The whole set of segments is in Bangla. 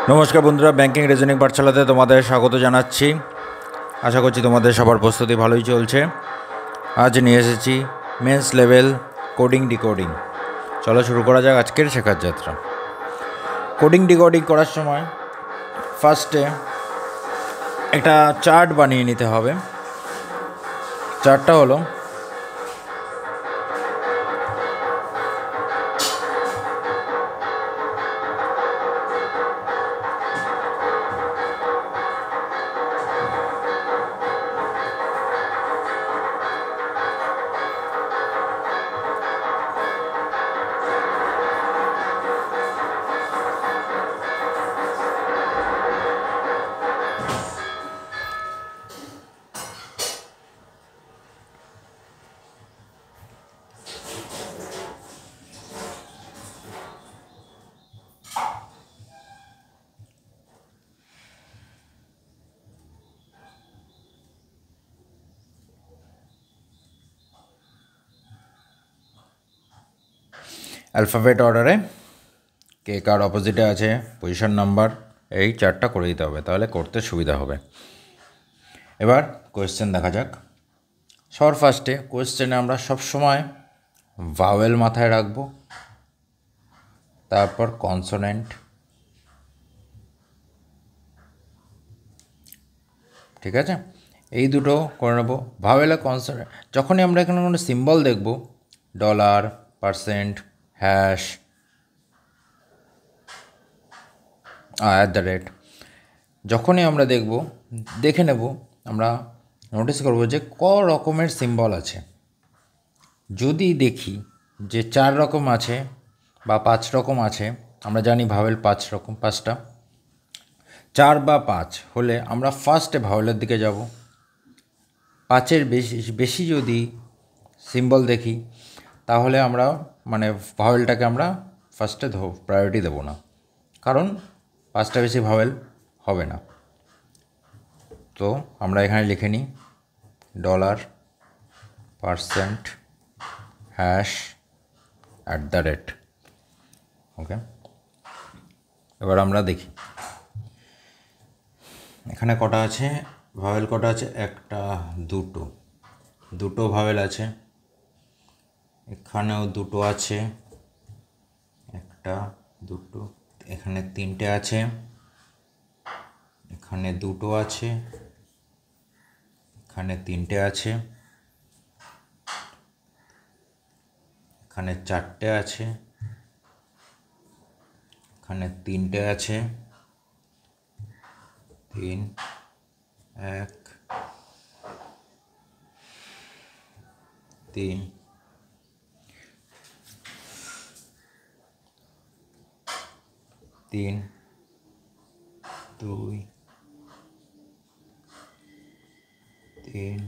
নমস্কার বন্ধুরা, ব্যাংকিং রিজনিং পাঠশালাতে তোমাদের স্বাগত জানাচ্ছি। আশা করছি তোমাদের সবার প্রস্তুতি ভালোই চলছে। আজ নিয়ে এসেছি মেন্স লেভেল কোডিং ডিকোডিং। চলো শুরু করা যাক আজকের শেখার যাত্রা। কোডিং ডিকোডিং করার সময় ফার্স্টে একটা চার্ট বানিয়ে নিতে হবে। চার্টটা হলো অ্যালফাবেট অর্ডারে কে কার অপোজিটে আছে, পজিশন নাম্বার, এই চার্টটা করে দিতে হবে, তাহলে করতে সুবিধা হবে। এবার কোয়েশ্চেন দেখা যাক। সবার ফার্স্টে কোয়েশ্চেনে আমরা সবসময় ভাওয়েল মাথায় রাখবো, তারপর কনসোনেন্ট, ঠিক আছে? এই দুটো করে নেবো, ভাওয়েল আর কনসোনেন্ট। যখনই আমরা এখানে কোনো সিম্বল দেখব, dollar, percent, hash, at the rate, যখনই আমরা দেখে নেব, আমরা নোটিস করব যে ক রকমের সিম্বল আছে। যদি দেখি যে 4 রকম আছে বা 5 রকম আছে, আমরা জানি ভাওয়েল 5টা, 4 বা 5 হলে আমরা ফার্স্টে ভাওয়েলের দিকে যাব। 5-এর বেশি যদি সিম্বল দেখি, তাহলে আমরা ভাওয়েলটাকে আমরা ফার্স্টে প্রায়োরিটি দেবো না, কারণ 5টা বেশি ভাওয়েল হবে না। তো আমরা এখানে লিখে নিই dollar, percent, hash, at the rate. Okay, এবার আমরা দেখি এখানে কটা আছে ভাওয়েল, কটা আছে, একটা, দুটো ভাওয়েল আছে। এখানেও দুটো আছে, একটা, দুটো, এখানে 3টে আছে, এখানে দুটো আছে, এখানে 3টে আছে, এখানে 4টে আছে, এখানে 3টে আছে, 3, 1, 3, 3, 2, 3,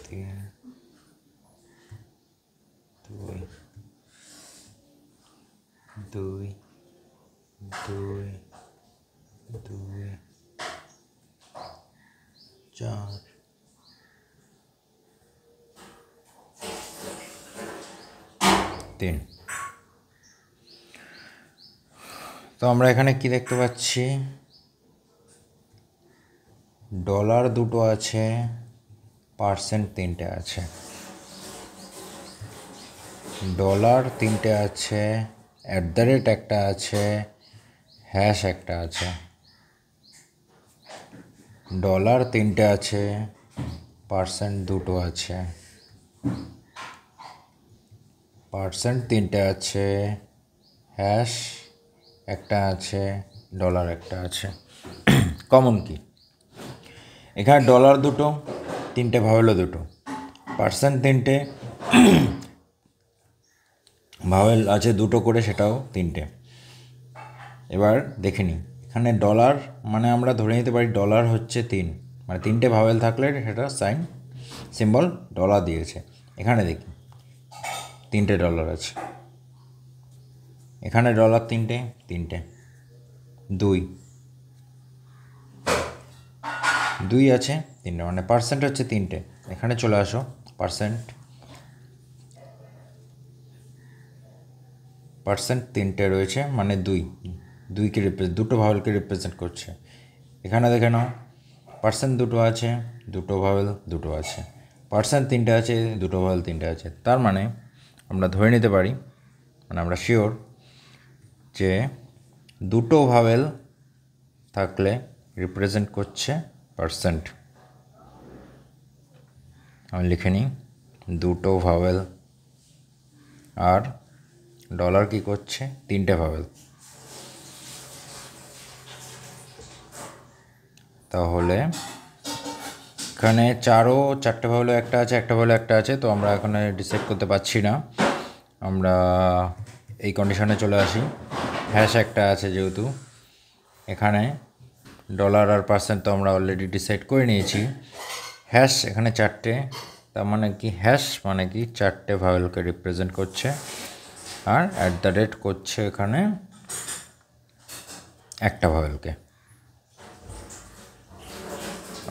3, 2, 2, 2, 2, 4, 3। তো আমরা এখানে কি দেখতে পাচ্ছি, ডলার দুটো আছে, পার্সেন্ট 3টে আছে, ডলার 3টে আছে, অ্যাট দ্য রেট একটা আছে, হ্যাশ একটা আছে। ডলার 3টে আছে, পার্সেন্ট দুটো আছে, পার্সেন্ট 3টে আছে, হ্যাশ একটা আছে, ডলার একটা আছে। কমন কি এখানে? ডলার দুটো, 3টে ভাওয়েলও দুটো, পার্সেন্ট 3টে, ভাওয়েল আছে দুটো করে, সেটাও 3টে। এবার দেখে নিই, এখানে ডলার আমরা ধরে নিতে পারি ডলার হচ্ছে 3, 3টে ভাওয়েল থাকলে সেটা সিম্বল ডলার দিয়েছে। এখানে দেখি 3টে ডলার আছে, এখানে ডলার 3টে, 2 আছে, 3টে, পার্সেন্ট হচ্ছে 3টে। এখানে চলে আসো, পার্সেন্ট পার্সেন্ট তিনটে রয়েছে, মানে দুইকে দুটো ভাওয়েলকে রিপ্রেজেন্ট করছে। এখানে দেখে নাও, পার্সেন্ট দুটো আছে, দুটো ভাওয়েল দুটো আছে, পার্সেন্ট তিনটে আছে, দুটো ভাওয়েল তিনটে আছে। তার মানে আমরা ধরে নিতে পারি, মানে আমরা শিওর যে দুটো ভাওয়েল থাকলে রিপ্রেজেন্ট করছে পার্সেন্ট। আমি লিখে নিই, দুটো ভাওয়েল আর ডলার কি করছে, তিনটে ভাওয়েল। তাহলে এখানে চারটে ভাওয়েল একটা আছে, একটা ভাওয়েল একটা আছে, তো আমরা এখানে ডিসাইড করতে পারছি না। আমরা এই কন্ডিশনে চলে আসি, হ্যাশ একটা আছে যেহেতু, এখানে ডলার আর পার্সেন্ট তো আমরা অলরেডি ডিসাইড করে নিয়েছি। হ্যাশ এখানে চারটে, তার মানে কি হ্যাশ মানে কি চারটে ভাওয়েলকে রিপ্রেজেন্ট করছে, আর @ করছে এখানে একটা ভাওয়েলকে।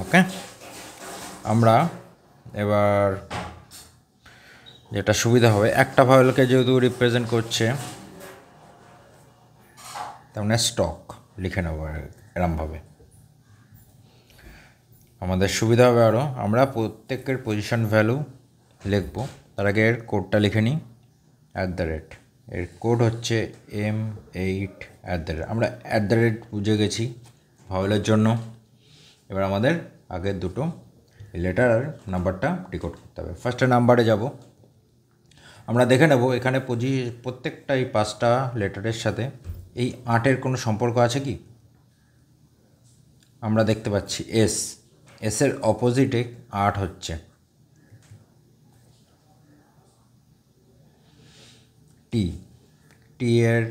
ওকে, আমরা এবার যেটা সুবিধা হবে, একটা ভাওয়েলকে যেহেতু রিপ্রেজেন্ট করছে, তার মানে স্টক লিখে নেব এরমভাবে, আমাদের সুবিধা হবে আরও। আমরা প্রত্যেকের পজিশন ভ্যালু লিখব, তার আগে এর কোডটা লিখে নিই, @ এর কোড হচ্ছে M8 @। আমরা @ বুঝে গেছি ভাওয়েলের জন্য। এবার আমাদের আগের দুটো লেটার আর নাম্বারটা ডিকোড করতে হবে। ফার্স্টে নাম্বারে যাব, আমরা দেখে নেব এখানে প্রত্যেকটা এই 5টা লেটারের সাথে এই 8-এর কোনো সম্পর্ক আছে কি। আমরা দেখতে পাচ্ছি এসের অপোজিটে 8 হচ্ছে, টি এর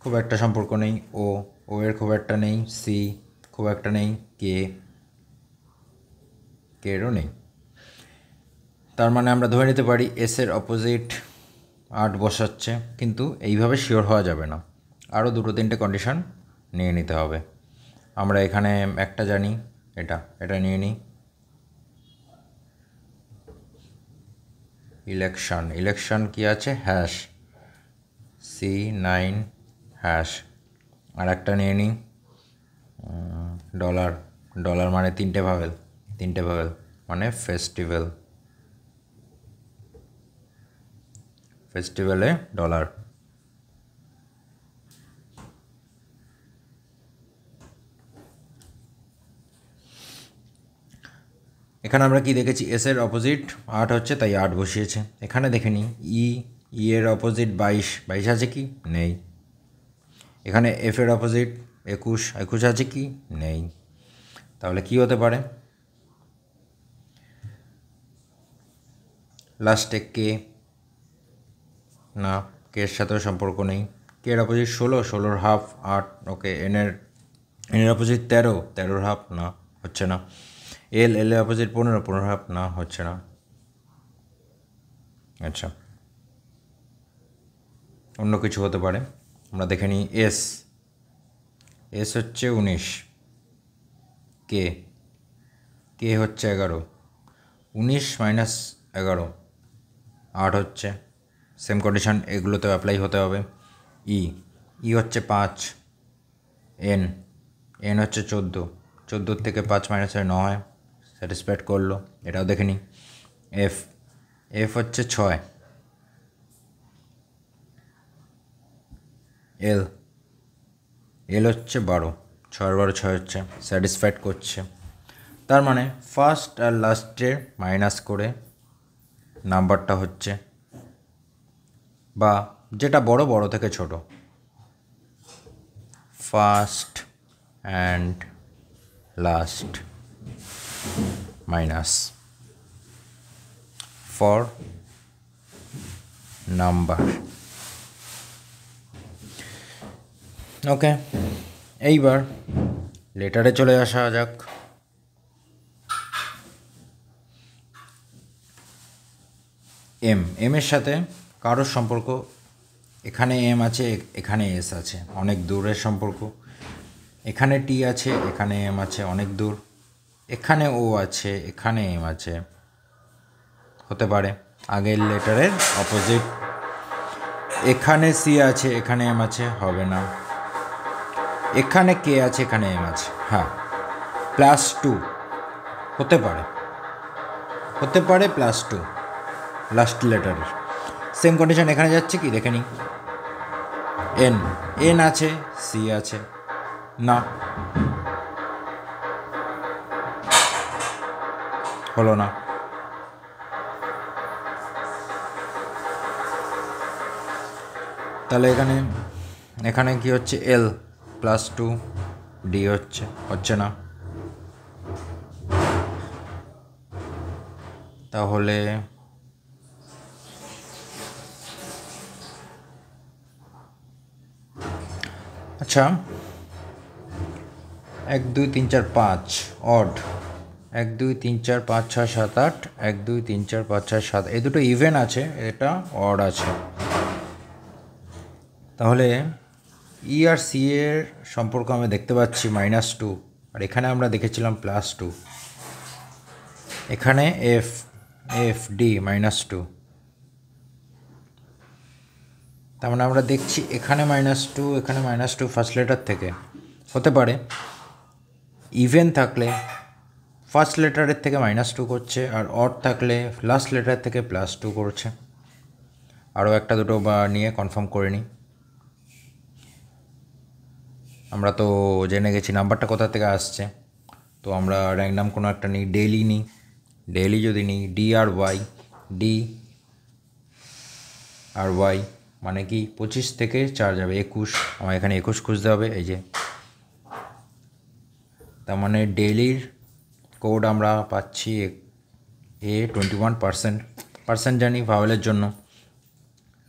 খুব একটা সম্পর্ক নেই, ও এর খুব একটা নেই, সি খুব একটা নেই, কে এরও নেই। তার মানে আমরা ধরে নিতে পারি এসের অপোজিট 8 বসাচ্ছে, কিন্তু এইভাবে শিওর হওয়া যাবে না, আরও দুটো তিনটে কন্ডিশন নিয়ে নিতে হবে। আমরা এখানে একটা জানি, এটা নিয়ে নিই, ইলেকশন কি আছে, হ্যাশ C9 হ্যাশ। আর একটা নিয়ে নিই ডলার মানে তিনটে ভাওয়েল মানে ফেস্টিভ্যালে ডলার। এখানে আমরা কি দেখেছি, এসের অপোজিট 8 হচ্ছে, তাই 8 বসিয়েছে। এখানে দেখে নিই ই এর অপোজিট 22 আছে কি, নেই। এখানে এফ এর অপোজিট 21 আছে কি, নেই। তাহলে কি হতে পারে, লাস্টে কে, না কে এর সাথেও সম্পর্ক নেই। কে এর অপোজিট 16-র হাফ 8, ওকে। এনের অপোজিট 13-র হাফ, না হচ্ছে না। এর অপোজিট 15-র হাফ, না হচ্ছে না। আচ্ছা, অন্য কিছু হতে পারে, আমরা দেখে নিই। এস হচ্ছে 19, কে হচ্ছে 11, 19 - 11 8 হচ্ছে, সেম কন্ডিশন এগুলোতেও অ্যাপ্লাই হতে হবে। ই হচ্ছে 5, এন হচ্ছে 14 থেকে 5 - 9, স্যাটিসফাইড করলো, এটাও দেখে নিই। এফ হচ্ছে 6, এল হচ্ছে 12, 6 হচ্ছে, স্যাটিসফাইড করছে। তার মানে ফার্স্ট আর লাস্টে মাইনাস করে নাম্বারটা হচ্ছে, বা যেটা বড় থেকে ছোট, first and last minus for number. Okay, এইবার লেটারে চলে আসা যাক। এর সাথে কারোর সম্পর্ক, এখানে এম আছে, এখানে এস আছে, অনেক দূরের সম্পর্ক। এখানে টি আছে, এখানে এম আছে, অনেক দূর। এখানে ও আছে, এখানে এম আছে, হতে পারে আগের লেটারের অপোজিট এখানে সি আছে, এখানে এম আছে, হবে না। এখানে কে আছে, এখানে এম আছে, হ্যাঁ +2 হতে পারে, হতে পারে +2 লাস্ট লেটারের। সেম কন্ডিশন এখানে যাচ্ছে কি দেখে নিই। এন এন আছে, সি আছে না, হলো না। তাহলে এখানে এখানে কি হচ্ছে, এল +2, ডি হচ্ছে না। তাহলে আচ্ছা 1 2 3 4 5 অড, 1 2 3 4 5 6 7 8, 1 2 3 4 5 6 7, এই দুটো ইভেন আছে, এটা অড আছে। তাহলে ই আর সি এর সম্পর্ক আমি দেখতে পাচ্ছি -2, আর এখানে আমরা দেখেছিলাম +2। এখানে এফ এফ ডি -2, তার মানে আমরা দেখছি এখানে -2, এখানে -2 ফার্স্ট লেটার থেকে হতে পারে। ইভেন থাকলে ফার্স্ট লেটারের থেকে -2 করছে, আর অড থাকলে লাস্ট লেটার থেকে +2 করছে। আরও একটা দুটো বা নিয়ে কনফার্ম করে নিই। আমরা তো জেনে গেছি নাম্বারটা কোথা থেকে আসছে, তো আমরা র্যান্ডম কোনো একটা নিই, ডেইলি নিই। ডেইলি যদি নিই ডি আর ওয়াই, ডি আর ওয়াই মানে কি 25 থেকে 4 যাবে 21, আমার এখানে 21 খুঁজতে হবে, এই যে। তার মানে ডেইলির কোড আমরা পাচ্ছি এ 21%, পার্সেন্ট জানি ভাওয়েলের জন্য,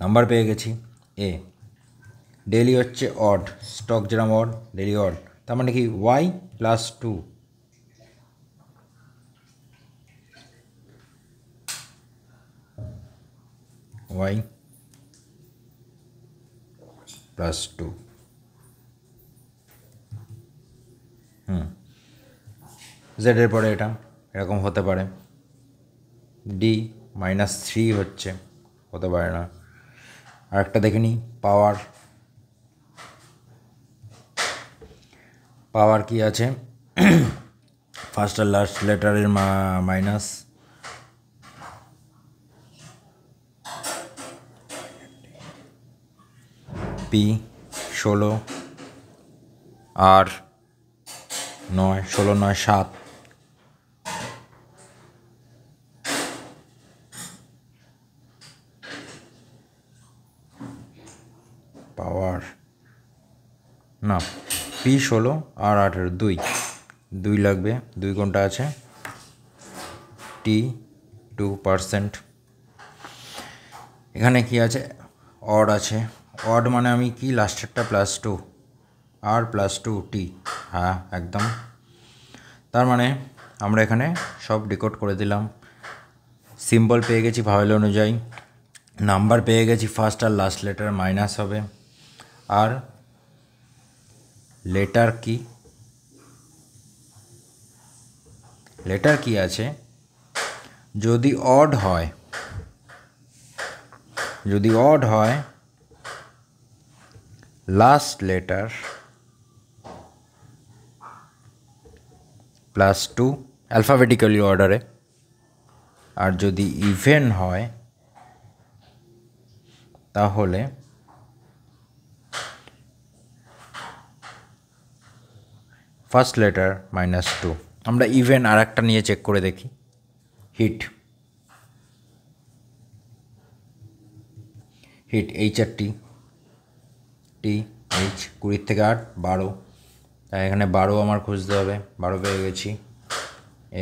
নাম্বার পেয়ে গেছি এ। ডেইলি হচ্ছে অড, স্টক যেরকম অড, ডেইলি অড, তার মানে কি ওয়াই +2, ওয়াই +2, জেডের পরে এটা এরকম হতে পারে। ডি -3 হচ্ছে, হতে পারে না। আর একটা দেখে নিই পাওয়ার, পাওয়ার কি আছে, ফার্স্ট আর লাস্ট লেটারের মাইনাস, পি 16, আর 9, 16 9 7, পাওয়ার না, পি 16 আর 18, 2 লাগবে, 2 কোনটা আছে, টি 2%। এখানে কি আছে, অড আছে, অড মানে আমি কি লাস্টেরটা +2 আর +2 টি, হ্যাঁ একদম। তার মানে আমরা এখানে সব ডিকোড করে দিলাম। সিম্বল পেয়ে গেছি ভাওয়েল অনুযায়ী, নাম্বার পেয়ে গেছি ফার্স্ট আর লাস্ট লেটার মাইনাস হবে, আর লেটার কি, লেটার কি আছে, যদি অড হয়, যদি অড হয় লাস্ট লেটার +2 অ্যালফাবেটিক্যালি অর্ডারে, আর যদি ইভেন হয় তাহলে ফার্স্ট লেটার -2। আমরা ইভেন আর একটা নিয়ে চেক করে দেখি, হিট, হিট এইচ আর টি, টি এইচ 20 থেকে 8 12, তাই এখানে 12 আমার খুঁজতে হবে, 12 পেয়ে গেছি।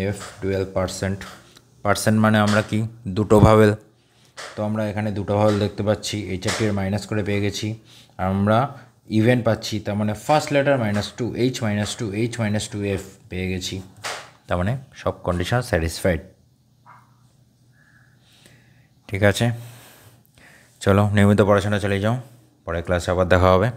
এফ 12%, পার্সেন্ট মানে আমরা কি দুটো ভাওয়েল, তো আমরা এখানে দুটো ভাওয়েল দেখতে পাচ্ছি, এইচ আর টি এর মাইনাস করে পেয়ে গেছি, আর আমরা ইভেন পাচ্ছি, তার মানে first letter -2, H -2, H -2 F পেয়ে গেছি, তার মানে সব কন্ডিশন স্যাটিসফাইড। ঠিক আছে, চলো নিয়মিত পড়াশোনা চালিয়ে যাও, পরের ক্লাসে আবার দেখা হবে।